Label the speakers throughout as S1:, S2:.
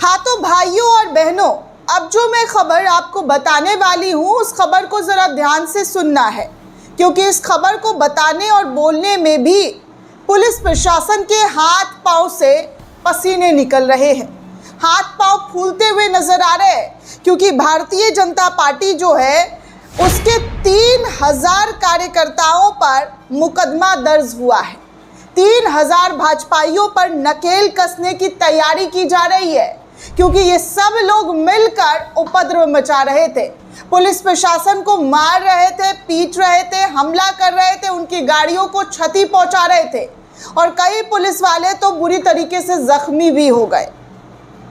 S1: हाँ तो भाइयों और बहनों, अब जो मैं खबर आपको बताने वाली हूँ उस खबर को ज़रा ध्यान से सुनना है, क्योंकि इस खबर को बताने और बोलने में भी पुलिस प्रशासन के हाथ पांव से पसीने निकल रहे हैं, हाथ पांव फूलते हुए नजर आ रहे हैं, क्योंकि भारतीय जनता पार्टी जो है उसके 3000 कार्यकर्ताओं पर मुकदमा दर्ज हुआ है। 3000 भाजपाइयों पर नकेल कसने की तैयारी की जा रही है, क्योंकि ये सब लोग मिलकर उपद्रव मचा रहे थे, पुलिस प्रशासन को मार रहे थे, पीट रहे थे, हमला कर रहे थे, उनकी गाड़ियों को क्षति पहुंचा रहे थे और कई पुलिस वाले तो बुरी तरीके से जख्मी भी हो गए,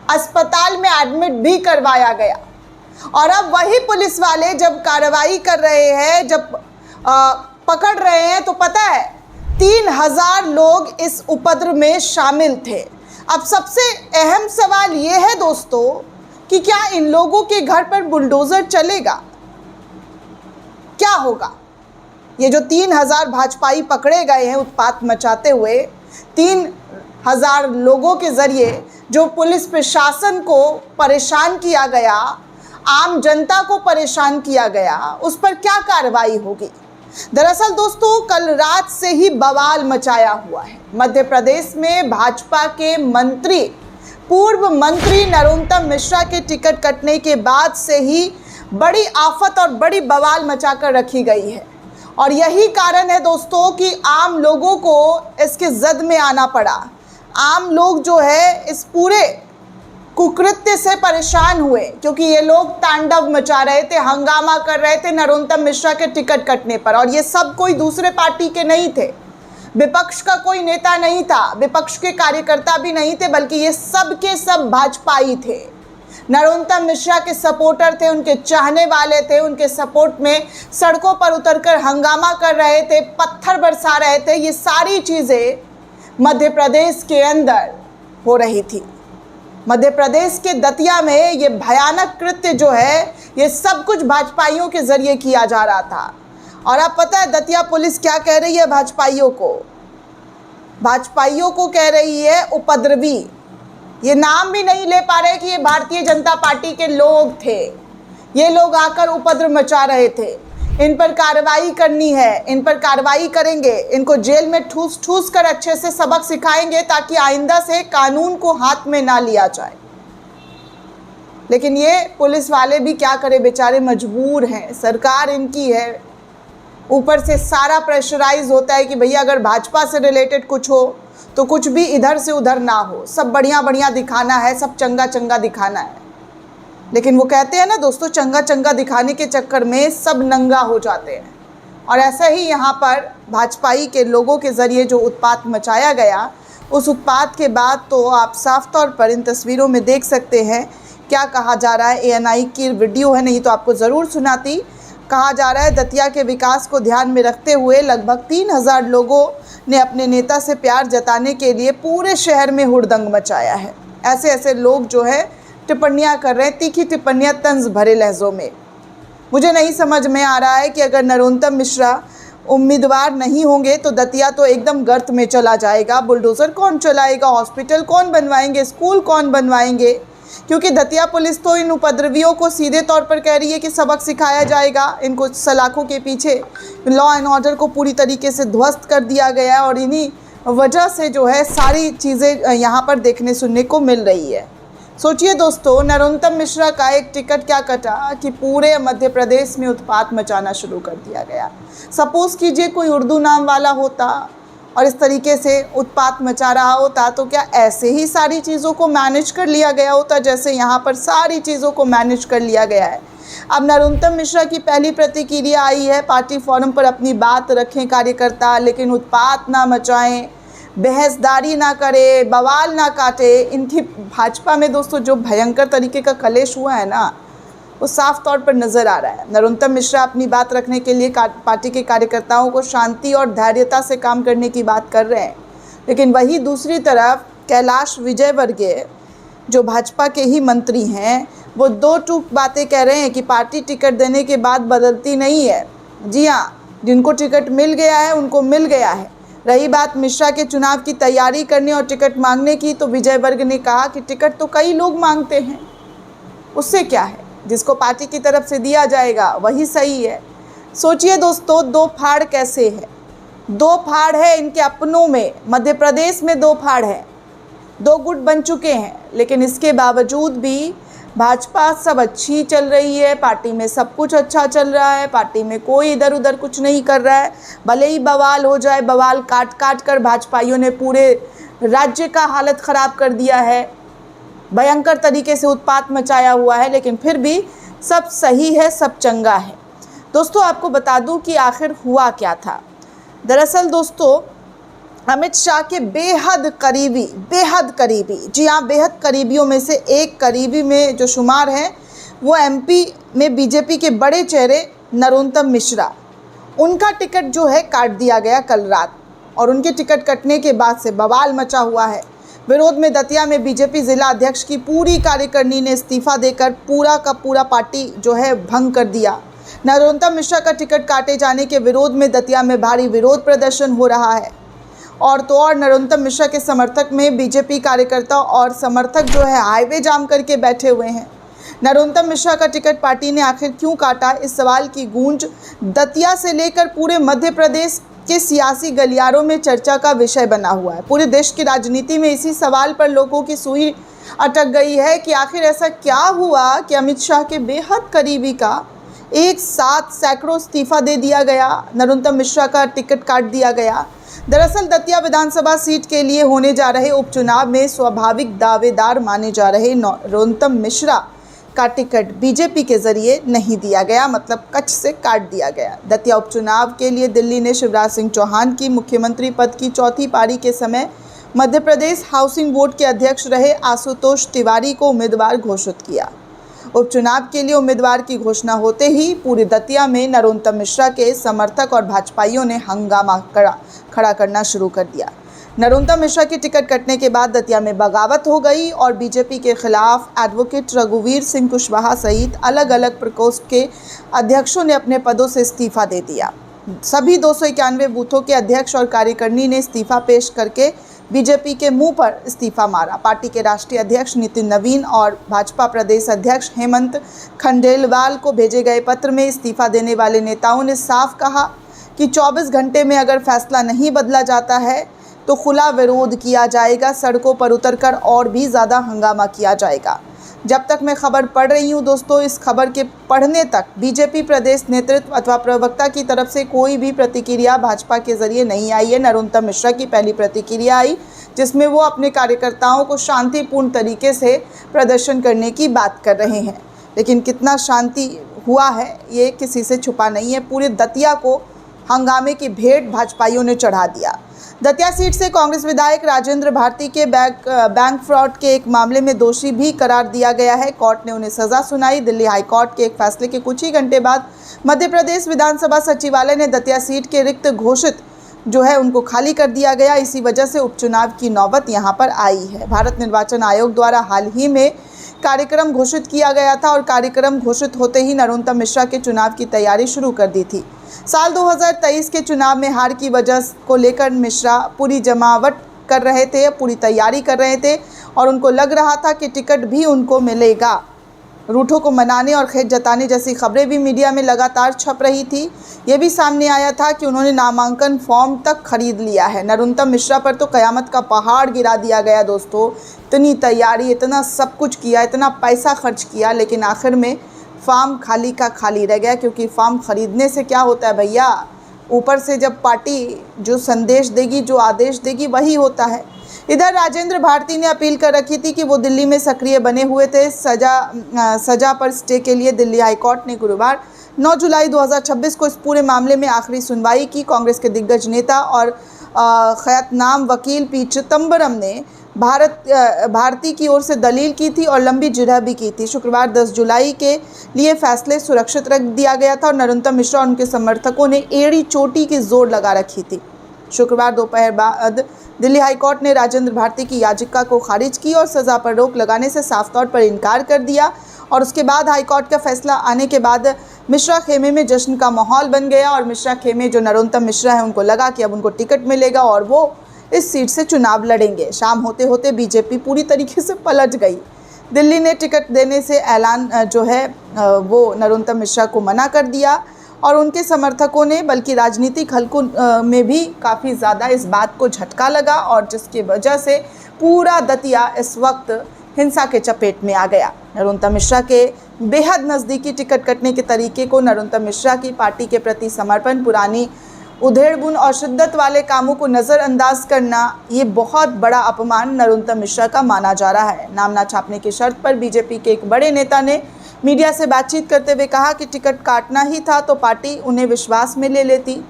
S1: अस्पताल में एडमिट भी करवाया गया। और अब वही पुलिस वाले जब कार्रवाई कर रहे हैं, जब पकड़ रहे हैं, तो पता है 3000 लोग इस उपद्रव में शामिल थे। अब सबसे अहम सवाल ये है दोस्तों कि क्या इन लोगों के घर पर बुलडोज़र चलेगा? क्या होगा? ये जो 3000 भाजपाई पकड़े गए हैं उत्पात मचाते हुए, 3000 लोगों के ज़रिए जो पुलिस प्रशासन को परेशान किया गया, आम जनता को परेशान किया गया, उस पर क्या कार्रवाई होगी? दरअसल दोस्तों कल रात से ही बवाल मचाया हुआ है। मध्य प्रदेश में भाजपा के मंत्री, पूर्व मंत्री नरोत्तम मिश्रा के टिकट कटने के बाद से ही बड़ी आफत और बड़ी बवाल मचाकर रखी गई है, और यही कारण है दोस्तों कि आम लोगों को इसके जद में आना पड़ा। आम लोग जो है इस पूरे कुकृत्य से परेशान हुए, क्योंकि ये लोग तांडव मचा रहे थे, हंगामा कर रहे थे नरोत्तम मिश्रा के टिकट कटने पर। और ये सब कोई दूसरे पार्टी के नहीं थे, विपक्ष का कोई नेता नहीं था, विपक्ष के कार्यकर्ता भी नहीं थे, बल्कि ये सब के सब भाजपाई थे, नरोत्तम मिश्रा के सपोर्टर थे, उनके चाहने वाले थे, उनके सपोर्ट में सड़कों पर उतरकर हंगामा कर रहे थे, पत्थर बरसा रहे थे। ये सारी चीज़ें मध्य प्रदेश के अंदर हो रही थी। मध्य प्रदेश के दतिया में ये भयानक कृत्य जो है ये सब कुछ भाजपाइयों के जरिए किया जा रहा था। और अब पता है दतिया पुलिस क्या कह रही है भाजपाइयों को? भाजपाइयों को कह रही है उपद्रवी। ये नाम भी नहीं ले पा रहे कि ये भारतीय जनता पार्टी के लोग थे, ये लोग आकर उपद्रव मचा रहे थे, इन पर कार्रवाई करनी है, इन पर कार्रवाई करेंगे, इनको जेल में ठूस ठूस कर अच्छे से सबक सिखाएंगे ताकि आइंदा से कानून को हाथ में ना लिया जाए। लेकिन ये पुलिस वाले भी क्या करें, बेचारे मजबूर हैं, सरकार इनकी है, ऊपर से सारा प्रेशराइज होता है कि भैया अगर भाजपा से रिलेटेड कुछ हो तो कुछ भी इधर से उधर ना हो, सब बढ़िया बढ़िया दिखाना है, सब चंगा चंगा दिखाना है। लेकिन वो कहते हैं ना दोस्तों, चंगा चंगा दिखाने के चक्कर में सब नंगा हो जाते हैं। और ऐसा ही यहाँ पर भाजपाई के लोगों के ज़रिए जो उत्पात मचाया गया, उस उत्पात के बाद तो आप साफ तौर पर इन तस्वीरों में देख सकते हैं क्या कहा जा रहा है। ANI की वीडियो है, नहीं तो आपको ज़रूर सुनाती। कहा जा रहा है दतिया के विकास को ध्यान में रखते हुए लगभग 3000 लोगों ने अपने नेता से प्यार जताने के लिए पूरे शहर में हुड़दंग मचाया है। ऐसे ऐसे लोग जो है टिप्पणियाँ कर रहे हैं, तीखी टिप्पणियाँ तंज भरे लहज़ों में। मुझे नहीं समझ में आ रहा है कि अगर नरोत्तम मिश्रा उम्मीदवार नहीं होंगे तो दतिया तो एकदम गर्त में चला जाएगा। बुलडोज़र कौन चलाएगा, हॉस्पिटल कौन बनवाएंगे, स्कूल कौन बनवाएंगे? क्योंकि दतिया पुलिस तो इन उपद्रवियों को सीधे तौर पर कह रही है कि सबक सिखाया जाएगा, इनको सलाखों के पीछे लॉ एंड ऑर्डर को पूरी तरीके से ध्वस्त कर दिया गया है। और इन्हीं वजह से जो है सारी चीज़ें यहाँ पर देखने सुनने को मिल रही है। सोचिए दोस्तों, नरोत्तम मिश्रा का एक टिकट क्या कटा कि पूरे मध्य प्रदेश में उत्पात मचाना शुरू कर दिया गया। सपोज़ कीजिए कोई उर्दू नाम वाला होता और इस तरीके से उत्पात मचा रहा होता, तो क्या ऐसे ही सारी चीज़ों को मैनेज कर लिया गया होता जैसे यहाँ पर सारी चीज़ों को मैनेज कर लिया गया है? अब नरोत्तम मिश्रा की पहली प्रतिक्रिया आई है, पार्टी फोरम पर अपनी बात रखें कार्यकर्ता, लेकिन उत्पात ना मचाएं, बहसदारी ना करे, बवाल ना काटे। इनकी भाजपा में दोस्तों जो भयंकर तरीके का कलेश हुआ है ना, वो साफ तौर पर नज़र आ रहा है। नरोत्तम मिश्रा अपनी बात रखने के लिए पार्टी के कार्यकर्ताओं को शांति और धैर्यता से काम करने की बात कर रहे हैं, लेकिन वही दूसरी तरफ कैलाश विजयवर्गीय जो भाजपा के ही मंत्री हैं, वो दो टूक बातें कह रहे हैं कि पार्टी टिकट देने के बाद बदलती नहीं है। जी हाँ, जिनको टिकट मिल गया है उनको मिल गया है, रही बात मिश्रा के चुनाव की तैयारी करने और टिकट मांगने की, तो विजय वर्ग ने कहा कि टिकट तो कई लोग मांगते हैं, उससे क्या है, जिसको पार्टी की तरफ से दिया जाएगा वही सही है। सोचिए दोस्तों, दो फाड़ कैसे है, दो फाड़ है इनके अपनों में। मध्य प्रदेश में दो फाड़ है, दो गुट बन चुके हैं, लेकिन इसके बावजूद भी भाजपा सब अच्छी चल रही है, पार्टी में सब कुछ अच्छा चल रहा है, पार्टी में कोई इधर उधर कुछ नहीं कर रहा है। भले ही बवाल हो जाए, बवाल काट काट कर भाजपाइयों ने पूरे राज्य का हालत ख़राब कर दिया है, भयंकर तरीके से उत्पात मचाया हुआ है, लेकिन फिर भी सब सही है, सब चंगा है। दोस्तों, आपको बता दूं कि आखिर हुआ क्या था। दरअसल दोस्तों, अमित शाह के बेहद करीबी, जी हाँ, बेहद करीबियों में से एक करीबी में जो शुमार है वो एमपी में बीजेपी के बड़े चेहरे नरोत्तम मिश्रा, उनका टिकट जो है काट दिया गया कल रात, और उनके टिकट कटने के बाद से बवाल मचा हुआ है। विरोध में दतिया में बीजेपी जिला अध्यक्ष की पूरी कार्यकारिणी ने इस्तीफा देकर पूरा का पूरा पार्टी जो है भंग कर दिया। नरोत्तम मिश्रा का टिकट काटे जाने के विरोध में दतिया में भारी विरोध प्रदर्शन हो रहा है, और तो और नरोत्तम मिश्रा के समर्थक में बीजेपी कार्यकर्ता और समर्थक जो है हाईवे जाम करके बैठे हुए हैं। नरोत्तम मिश्रा का टिकट पार्टी ने आखिर क्यों काटा, इस सवाल की गूंज दतिया से लेकर पूरे मध्य प्रदेश के सियासी गलियारों में चर्चा का विषय बना हुआ है। पूरे देश की राजनीति में इसी सवाल पर लोगों की सुई अटक गई है कि आखिर ऐसा क्या हुआ कि अमित शाह के बेहद करीबी का एक साथ सैकड़ों इस्तीफा दे दिया गया, नरोत्तम मिश्रा का टिकट काट दिया गया। दरअसल दतिया विधानसभा सीट के लिए होने जा रहे उपचुनाव में स्वाभाविक दावेदार माने जा रहे नरोत्तम मिश्रा का टिकट बीजेपी के जरिए नहीं दिया गया, मतलब कच्छ से काट दिया गया। दतिया उपचुनाव के लिए दिल्ली ने शिवराज सिंह चौहान की मुख्यमंत्री पद की चौथी पारी के समय मध्य प्रदेश हाउसिंग बोर्ड के अध्यक्ष रहे आशुतोष तिवारी को उम्मीदवार घोषित किया। उपचुनाव के लिए उम्मीदवार की घोषणा होते ही पूरी दतिया में नरोत्तम मिश्रा के समर्थक और भाजपाइयों ने हंगामा खड़ा करना शुरू कर दिया। नरोत्तम मिश्रा की टिकट कटने के बाद दतिया में बगावत हो गई और बीजेपी के खिलाफ एडवोकेट रघुवीर सिंह कुशवाहा सहित अलग अलग प्रकोष्ठ के अध्यक्षों ने अपने पदों से इस्तीफा दे दिया। सभी 291 बूथों के अध्यक्ष और कार्यकारिणी ने इस्तीफा पेश करके बीजेपी के मुंह पर इस्तीफा मारा। पार्टी के राष्ट्रीय अध्यक्ष नितिन नवीन और भाजपा प्रदेश अध्यक्ष हेमंत खंडेलवाल को भेजे गए पत्र में इस्तीफा देने वाले नेताओं ने साफ कहा कि 24 घंटे में अगर फैसला नहीं बदला जाता है तो खुला विरोध किया जाएगा, सड़कों पर उतरकर और भी ज़्यादा हंगामा किया जाएगा। जब तक मैं खबर पढ़ रही हूँ दोस्तों, इस खबर के पढ़ने तक बीजेपी प्रदेश नेतृत्व अथवा प्रवक्ता की तरफ से कोई भी प्रतिक्रिया भाजपा के जरिए नहीं आई है। नरोत्तम मिश्रा की पहली प्रतिक्रिया आई जिसमें वो अपने कार्यकर्ताओं को शांतिपूर्ण तरीके से प्रदर्शन करने की बात कर रहे हैं, लेकिन कितना शांति हुआ है ये किसी से छुपा नहीं है। पूरे दतिया को हंगामे की भेंट भाजपाइयों ने चढ़ा दिया। दतिया सीट से कांग्रेस विधायक राजेंद्र भारती के बैंक फ्रॉड के एक मामले में दोषी भी करार दिया गया है। कोर्ट ने उन्हें सजा सुनाई। दिल्ली हाई कोर्ट के एक फैसले के कुछ ही घंटे बाद मध्य प्रदेश विधानसभा सचिवालय ने दतिया सीट के रिक्त घोषित जो है उनको खाली कर दिया गया। इसी वजह से उपचुनाव की नौबत यहां पर आई है। भारत निर्वाचन आयोग द्वारा हाल ही में कार्यक्रम घोषित किया गया था और कार्यक्रम घोषित होते ही नरोत्तम मिश्रा के चुनाव की तैयारी शुरू कर दी थी। साल 2023 के चुनाव में हार की वजह को लेकर मिश्रा पूरी जमावट कर रहे थे, पूरी तैयारी कर रहे थे और उनको लग रहा था कि टिकट भी उनको मिलेगा। रूठों को मनाने और खेत जताने जैसी खबरें भी मीडिया में लगातार छप रही थी। ये भी सामने आया था कि उन्होंने नामांकन फॉर्म तक खरीद लिया है। नरोत्तम मिश्रा पर तो कयामत का पहाड़ गिरा दिया गया दोस्तों। इतनी तैयारी, इतना सब कुछ किया, इतना पैसा खर्च किया, लेकिन आखिर में फॉर्म खाली का खाली रह गया। क्योंकि फॉर्म खरीदने से क्या होता है भैया, ऊपर से जब पार्टी जो संदेश देगी, जो आदेश देगी, वही होता है। इधर राजेंद्र भारती ने अपील कर रखी थी कि वो दिल्ली में सक्रिय बने हुए थे। सजा पर स्टे के लिए दिल्ली हाईकोर्ट ने गुरुवार 9 जुलाई 2026 को इस पूरे मामले में आखिरी सुनवाई की। कांग्रेस के दिग्गज नेता और ख्यातनाम वकील पी चिदम्बरम ने भारती की ओर से दलील की थी और लंबी जिरह भी की थी। शुक्रवार 10 जुलाई के लिए फैसले सुरक्षित रख दिया गया था और नरोत्तम मिश्रा और उनके समर्थकों ने एड़ी चोटी की जोर लगा रखी थी। शुक्रवार दोपहर बाद दिल्ली हाईकोर्ट ने राजेंद्र भारती की याचिका को खारिज की और सज़ा पर रोक लगाने से साफ तौर पर इनकार कर दिया और उसके बाद हाईकोर्ट का फैसला आने के बाद मिश्रा खेमे में जश्न का माहौल बन गया और मिश्रा खेमे जो नरोत्तम मिश्रा है उनको लगा कि अब उनको टिकट मिलेगा और वो इस सीट से चुनाव लड़ेंगे। शाम होते होते बीजेपी पूरी तरीके से पलट गई। दिल्ली ने टिकट देने से ऐलान जो है वो नरोत्तम मिश्रा को मना कर दिया और उनके समर्थकों ने बल्कि राजनीतिक हलकों में भी काफ़ी ज़्यादा इस बात को झटका लगा और जिसकी वजह से पूरा दतिया इस वक्त हिंसा के चपेट में आ गया। नरोत्तम मिश्रा के बेहद नज़दीकी टिकट कटने के तरीके को, नरोत्तम मिश्रा की पार्टी के प्रति समर्पण, पुरानी उधेड़बुन और शिद्दत वाले कामों को नज़रअंदाज करना, ये बहुत बड़ा अपमान नरोत्तम मिश्रा का माना जा रहा है। नाम ना छापने की शर्त पर बीजेपी के एक बड़े नेता ने मीडिया से बातचीत करते हुए कहा कि टिकट काटना ही था तो पार्टी उन्हें विश्वास में ले लेती।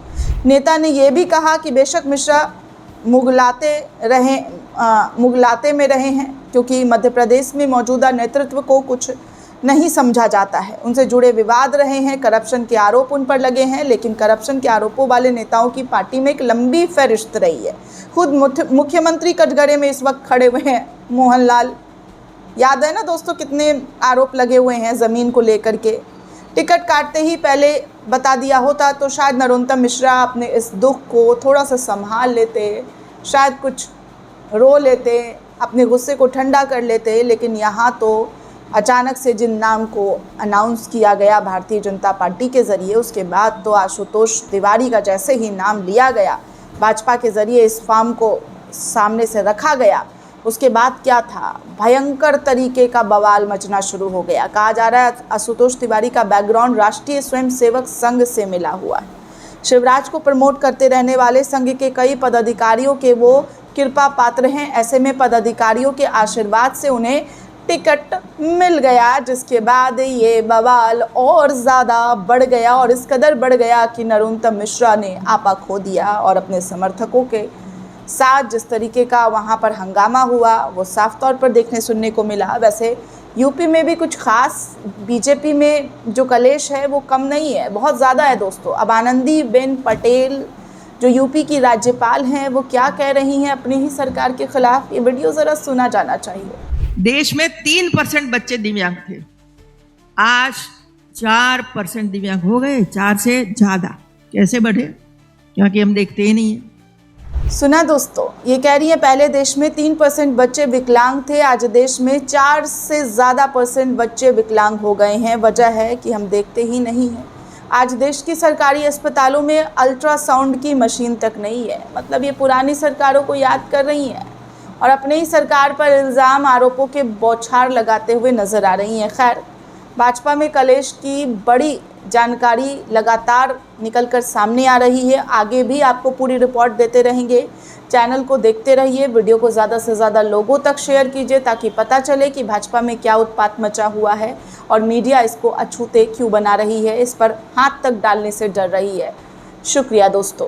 S1: नेता ने यह भी कहा कि बेशक मिश्रा मुगलाते में रहे हैं क्योंकि मध्य प्रदेश में मौजूदा नेतृत्व को कुछ नहीं समझा जाता है। उनसे जुड़े विवाद रहे हैं, करप्शन के आरोप उन पर लगे हैं, लेकिन करप्शन के आरोपों वाले नेताओं की पार्टी में एक लंबी फहरिस्त रही है। खुद मुख्यमंत्री कटघरे में इस वक्त खड़े हुए हैं मोहनलाल। याद है ना दोस्तों कितने आरोप लगे हुए हैं ज़मीन को लेकर के। टिकट काटते ही पहले बता दिया होता तो शायद नरोत्तम मिश्रा अपने इस दुख को थोड़ा सा संभाल लेते, शायद कुछ रो लेते, अपने गुस्से को ठंडा कर लेते। लेकिन यहाँ तो अचानक से जिन नाम को अनाउंस किया गया भारतीय जनता पार्टी के ज़रिए, उसके बाद तो आशुतोष तिवारी का जैसे ही नाम लिया गया, भाजपा के ज़रिए इस फॉर्म को सामने से रखा गया, उसके बाद क्या था, भयंकर तरीके का बवाल मचना शुरू हो गया। कहा जा रहा है आशुतोष तिवारी का बैकग्राउंड राष्ट्रीय स्वयंसेवक संघ से मिला हुआ है। शिवराज को प्रमोट करते रहने वाले संघ के कई पदाधिकारियों के वो कृपा पात्र हैं। ऐसे में पदाधिकारियों के आशीर्वाद से उन्हें टिकट मिल गया, जिसके बाद ये बवाल और ज़्यादा बढ़ गया और इस कदर बढ़ गया कि नरोत्तम मिश्रा ने आपा खो दिया और अपने समर्थकों के साथ जिस तरीके का वहाँ पर हंगामा हुआ वो साफ तौर पर देखने सुनने को मिला। वैसे यूपी में भी कुछ खास बीजेपी में जो कलेश है वो कम नहीं है, बहुत ज़्यादा है दोस्तों। अब आनंदीबेन पटेल जो यूपी की राज्यपाल हैं वो क्या कह रही हैं अपनी ही सरकार के खिलाफ, ये वीडियो ज़रा सुना जाना चाहिए।
S2: देश में 3% बच्चे दिव्यांग थे, आज 4% दिव्यांग हो गए, 4 से ज़्यादा। कैसे बढ़े? क्योंकि हम देखते ही नहीं है।
S1: सुना दोस्तों, ये कह रही है पहले देश में 3% बच्चे विकलांग थे, आज देश में 4 से ज़्यादा % बच्चे विकलांग हो गए हैं। वजह है कि हम देखते ही नहीं हैं। आज देश की सरकारी अस्पतालों में अल्ट्रासाउंड की मशीन तक नहीं है। मतलब ये पुरानी सरकारों को याद कर रही हैं और अपने ही सरकार पर इल्ज़ाम आरोपों के बौछार लगाते हुए नज़र आ रही हैं। खैर, भाजपा में कलेश की बड़ी जानकारी लगातार निकलकर सामने आ रही है। आगे भी आपको पूरी रिपोर्ट देते रहेंगे। चैनल को देखते रहिए, वीडियो को ज़्यादा से ज़्यादा लोगों तक शेयर कीजिए ताकि पता चले कि भाजपा में क्या उत्पात मचा हुआ है और मीडिया इसको अछूते क्यों बना रही है, इस पर हाथ तक डालने से डर रही है। शुक्रिया दोस्तों।